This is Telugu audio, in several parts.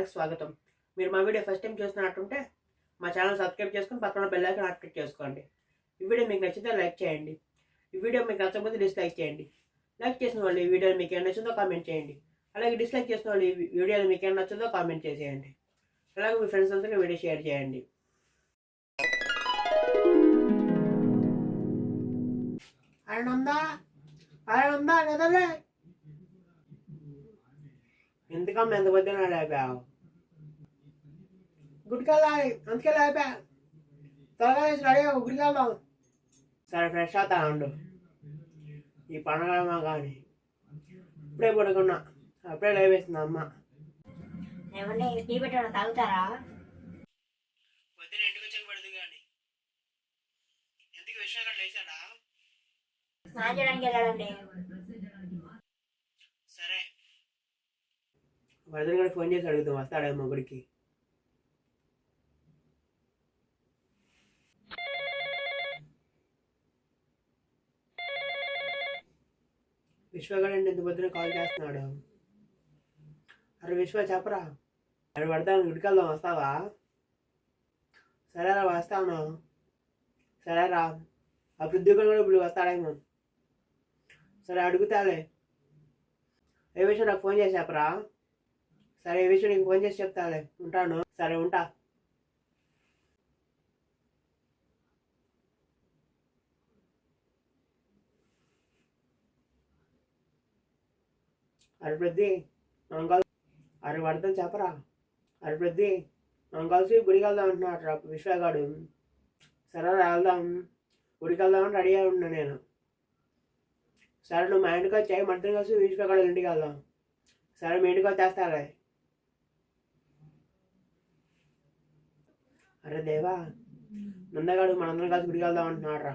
ఛానల్కి స్వాగతం. మీరు మా వీడియో ఫస్ట్ టైం చూస్తున్నట్టుంటే మా ఛానల్ సబ్స్క్రైబ్ చేసుకుని పక్కన బెల్ ఐకాన్ యాక్టివేట్ చేసుకోండి. ఈ వీడియో మీకు నచ్చితే లైక్ చేయండి. ఈ వీడియో మీకు నచ్చకపోతే డిస్లైక్ చేయండి. లైక్ చేసిన వాళ్ళు ఈ వీడియో మీకు ఏం నచ్చిందో కామెంట్ చేయండి. అలాగే డిస్లైక్ చేసిన వాళ్ళు ఈ వీడియోలో మీకు ఏం నచ్చిందో కామెంట్ చేసేయండి. అలాగే మీ ఫ్రెండ్స్ అందరికీ వీడియో షేర్ చేయండి. అరణందా కదలే ఎందుకమ్మా ఎంత పొద్దున లేపావు? గుడికెళ్ళాలి, అందుకే లేపా. త్వరగా వేసి రెడీ గుడికెళ్దాం. సరే ఫ్రెష్ అవుతా ఉండు. ఈ పండుగ కానీ ఇప్పుడే పడుకున్నా, అప్పుడే లేవేసింది అమ్మ. ఏమండి టీ పెట్టడం తాగుతారా? పొద్దున ఇంటికి వచ్చాక పడుతుంది కానీ ఎందుకు విషయం లేచాడా? స్నానం చేయడానికి వెళ్ళాలండి. సరే వరదలు కూడా ఫోన్ చేసి అడుగుతాం వస్తాడేమో గుడికి. విశ్వగాడు ఎంత పొద్దున కాల్ చేస్తున్నాడు. అరే విశ్వ చెప్పరా, అరే పడతాను గుడికి వెళ్దాం, వస్తావా? సరేరా వస్తాను. సరేరా ఆ పృథ్వీ కూడా ఇప్పుడు వస్తాడేమో. సరే అడుగుతాలే. ఏ విషయం నాకు ఫోన్ చేసి చెప్పరా. సరే ఈ విషయం నీకు ఫోన్ చేసి చెప్తాలే. ఉంటాను. సరే ఉంటా. అరే పృథ్వీ మనం కలిసి, అరే పడతాం చెప్పరా. అరే పృథ్వీ మనం కలిసి గుడికి వెళ్దాం అంటున్నాడు విశ్వగాడు. సరే వెళ్దాం, గుడికి వెళ్దామని రెడీ అయి ఉన్నా నేను. సరే నువ్వు మా ఇంటికి వచ్చాయి, మధ్యలో కలిసి విశ్వగాడు ఇంటికి వెళ్దాం. సరే మీ ఇంటికి వచ్చేస్తాలే. అరే దేవా ముందగాడు మనందరం కలిసి గుడికి వెళ్దాం అంటున్నాడు రా.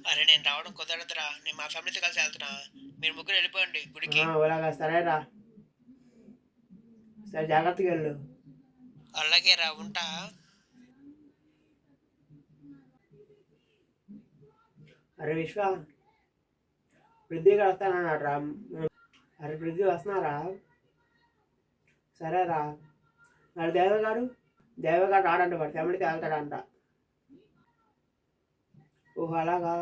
అరే నేను రావడం కుదరదురా, నేను మా ఫ్యామిలీతో కలిసి వెళ్తున్నా. మీరు ముగ్గురు వెళ్ళిపోండి గుడికి. అలాగా సరేరా. సరే జాగ్రత్తగా వెళ్ళు. అలాగే రా, ఉంటా. అరే విశ్వ పృథ్వీ గారు వస్తానన్నాడు రా. అరే పృథ్వీ వస్తున్నారా? సరేరా. మరి దేవగాడు రాడంట, వాడు ఫ్యామిలీతో వెళ్తాడంట. ఓహో అలాగా.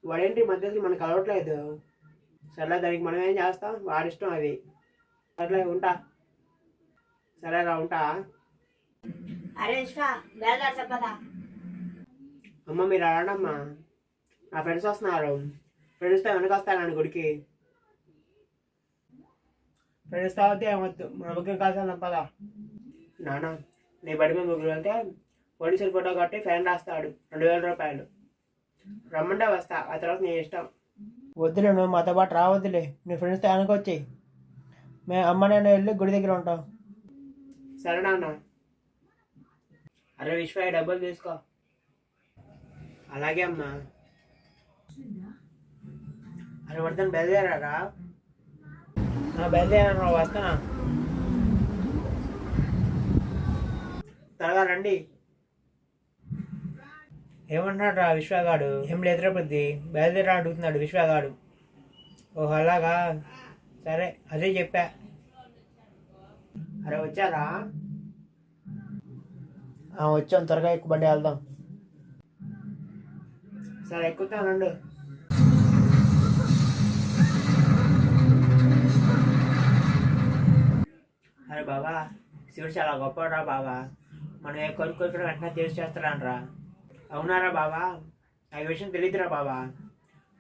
వాడేంటి మధ్యలో మనకు కలవట్లేదు. సరే దానికి మనం ఏం చేస్తాం, వాడిష్టం అది. సరే ఉంటా. సరేరా ఉంటా. అమ్మ మీరు అడమ్మా, నా ఫ్రెండ్స్ వస్తున్నారు. ఫ్రెండ్స్తో వెనక వస్తానండి గుడికి. ఫ్రెండ్స్తో వస్తే ఏమొద్దు, మన ముగ్గురు కలిసి వెళ్దాం పదా. నాన్న నీ బడి మీద ముగ్గురు వెళ్తే పోలీసులు ఫోటో కట్టి ఫ్యాన్ రాస్తాడు 2000 రూపాయలు. రమ్మంటే వస్తా, ఆ తర్వాత నీ ఇష్టం. వద్దులే, నువ్వు మాతో పాటు రావద్దులే. నీ ఫ్రెండ్స్తో వెనకొచ్చి మేము అమ్మ నేను వెళ్ళి గుడి దగ్గర ఉంటాం. సరే నాన్న. అరే విశ్వ డబ్బులు తీసుకో. అలాగే అమ్మా. అరే వర్ధన్ బయలుదేరారా? బయలుదేరా, వస్తానా. త్వరగా రండి. ఏమంటున్నాడు రా విశ్వగాడు? ఏం లేదురా బుద్ధి, బయలుదేరా అడుగుతున్నాడు విశ్వగాడు. ఓహో అలాగా. సరే అదే చెప్పా. అరే వచ్చారా? వచ్చాం, త్వరగా ఎక్కువ బండి వెళ్దాం. సరే ఎక్కుతానండు. అరే బాబా శివుడు చాలా గొప్పరా బాబా. మనం ఏ కోరుకోరు వెంటనే తీర్చి చేస్తాడనరా. అవునారా బాబా? ఆ విషయం తెలియదురా బాబా.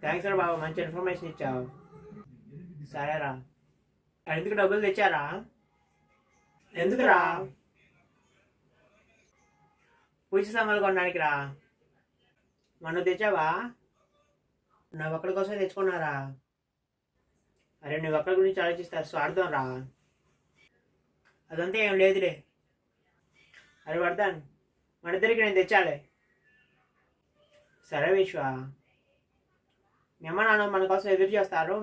థ్యాంక్స్ రా బాబా, మంచి ఇన్ఫర్మేషన్ ఇచ్చావు. సరేరా. ఎందుకు డబ్బులు తెచ్చారా? ఎందుకురా? పూజ సామాన్లు కొనడానికి రా. మనం తెచ్చావా? నా ఒక్కడి కోసమే తెచ్చుకున్నారా? అరే నువ్వు ఒక్కడి గురించి ఆలోచిస్తారు, స్వార్థం రా. అదంతా ఏం లేదులే. అరే వర్ధన్ మన ఇద్దరికి నేను తెచ్చాలే. సరే విశ్వ, మీ అమ్మ నాన్న మన కోసం ఎదురు చేస్తారు.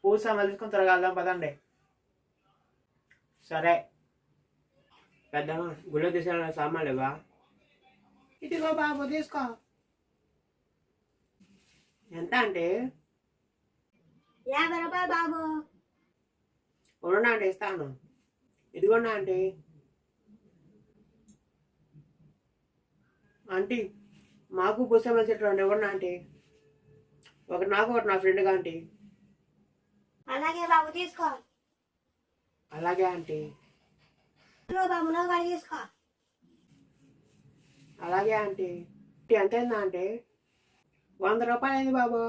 పూజ సామాన్లు తీసుకొని త్వరగా వెళ్దాం పదండి. సరే పెద్దమ్మ గుళ్ళో తీసుకెళ్ళిన సామాన్లు ఇవ్వా. ఇదిగో బాబు తీసుకో. ఎంత అంటే 50 రూపాయలు బాబు. ఉండండి ఇస్తాను. ఇదిగోండి ఆంటీ. ఆంటీ మాకు పుస్తకాల చెట్లు రెండు ఇవ్వండి ఆంటీ. ఒకటి నాకు ఒకటి నా ఫ్రెండ్గా ఆంటీ. అలాగే బాబు తీసుకో. అలాగే ఆంటీ. బాబు నువ్వు కూడా తీసుకో. అలాగే ఆంటీ. ఎంత అయిందా ఆంటీ? 100 రూపాయలు అయింది బాబు.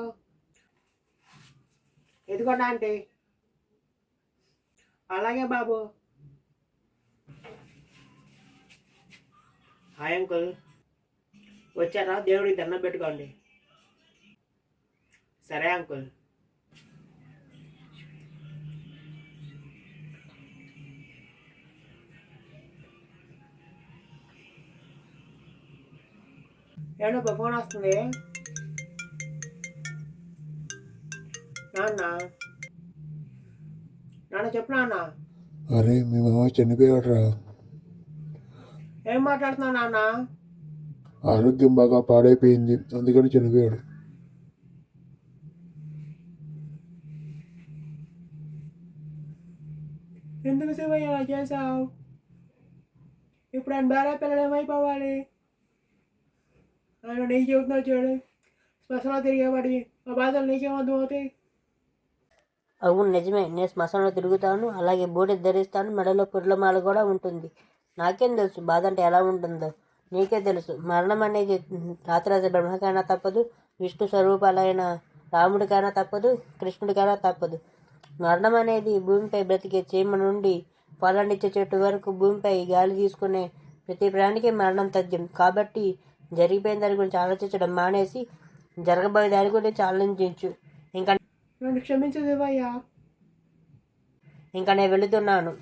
ఎదుగోండి ఆంటీ. అలాగే బాబు. Hi uncle. వచ్చారా? దేవుడికి దండం పెట్టుకోండి. సరే అంకుల్. ఏమన్నా ఫోన్ వస్తుంది. నాన్న చెప్పు నాన్న. అరే మీ మామ చనిపోయాడురా. ఏం మాట్లాడుతున్నావు నాన్న? ఆరోగ్యం బాగా పాడైపోయింది, అందుకని చనిపోయాడు. ఎందుకు శివయ్య ఇలా చేసావు? ఇప్పుడు ఆయన భార్య పిల్లలు ఏమైపోవాలి? ఆయన నీకు చెబుతున్నావు చూడు, శ్మశానంలో తిరిగేవాడి ఆ బాధలు నీకేమర్థం అవుతాయి? అవును నిజమే, నేను శ్మశానంలో తిరుగుతాను, అలాగే బూడిద ధరిస్తాను, మెడలో పుర్లమాల కూడా ఉంటుంది. నాకేం తెలుసు బాధ అంటే ఎలా ఉంటుందో? నీకే తెలుసు. మరణం అనేది రాత్రాజ బ్రహ్మకైనా తప్పదు, విష్ణు స్వరూపాలైన రాముడికైనా తప్పదు, కృష్ణుడికైనా తప్పదు. మరణం అనేది భూమిపై బ్రతికే చీమ నుండి ఫలాన్నిచ్చే చెట్టు వరకు భూమిపై గాలి తీసుకునే ప్రతి ప్రాణికి మరణం తథ్యం. కాబట్టి జరిగిపోయిన దాని గురించి ఆలోచించడం మానేసి జరగబోయే దాని గురించి ఆలోచించు. నన్ను క్షమించు శివయ్య. ఇంకా నేను వెళుతున్నాను.